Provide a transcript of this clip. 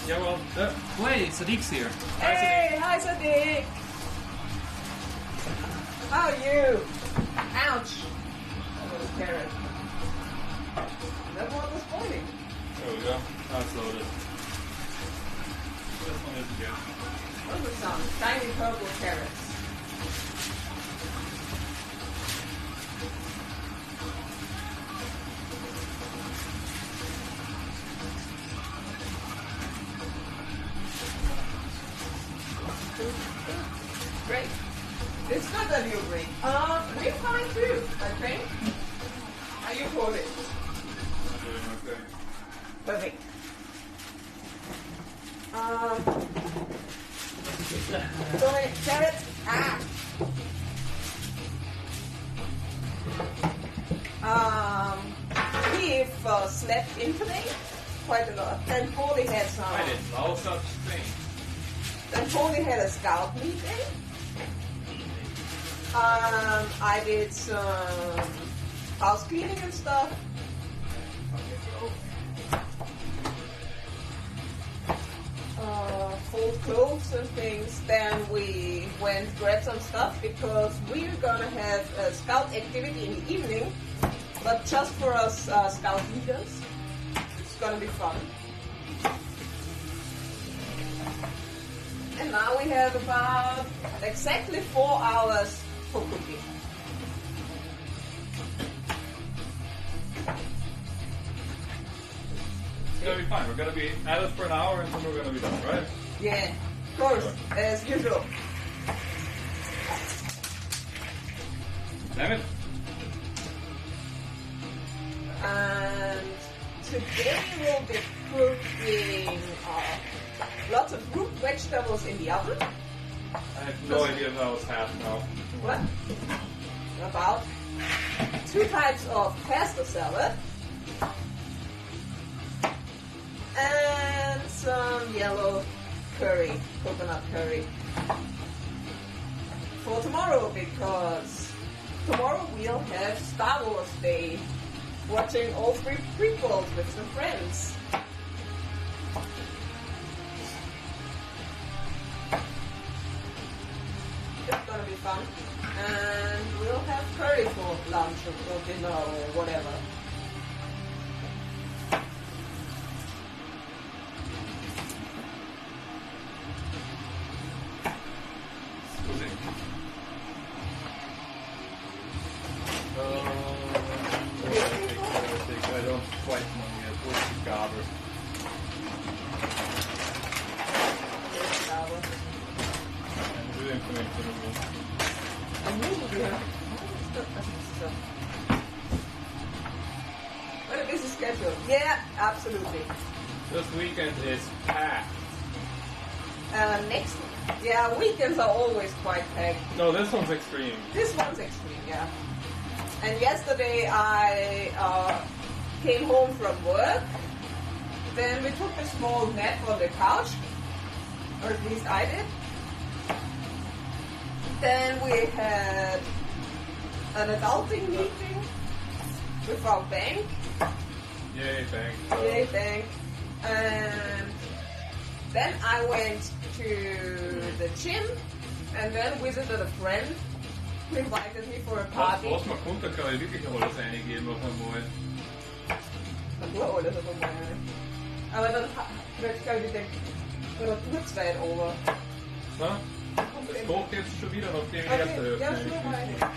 Yeah, well, wait, Sadiq's here. Hey, hi Sadiq. How are you? Ouch. That was a carrot. That one was boiling. There we go. That's loaded. This one isn't yet. Those are some tiny purple carrots. Great. It's not that you're great. We're fine too, I think. How you call it? I'm doing okay. Perfect. So carrots. We've slept in today quite a lot. Then Paulie had some. I didn't know such thing. Then Paulie had a scout meeting. I did some house cleaning and stuff. Fold clothes and things. Then we went grabbed some stuff because we're gonna have a scout activity in the evening, but just for us scout leaders. It's gonna be fun. And now we have about exactly 4 hours for cooking. It's gonna be fine. We're gonna be at it for an hour and then we're gonna be done, right? Yeah, of course, as usual. Damn it. And today we'll be cooking lots of root vegetables in the oven. I have no idea if that was half now. What? About 2 types of pasta salad. And some yellow curry, coconut curry. For tomorrow, because tomorrow we'll have Star Wars Day. Watching all 3 prequels with some friends. It's gonna be fun. And we'll have curry for lunch or dinner or whatever. I don't quite know yet. What's the gobber? I'm doing something. A movie, huh? What a busy schedule. Yeah, absolutely. This weekend is packed. Next, yeah, weekends are always quite packed. No, this one's extreme. This one's extreme, yeah. And yesterday I came home from work. Then we took a small nap on the couch, or at least I did. Then we had an adulting meeting with our bank. Yay, bank. Yay, bank. And then I went to the gym and then visited a friend who invited me for a party. Was man kunde, kan jeg virkelig holde sig enig på en måde. Du har holdet sig på mig. Aber dann skal vi denke, oder Uhrzeit over. So? Es kocht jetzt schon wieder, nachdem ich Okay, erste ja, Öffnung. schon mal.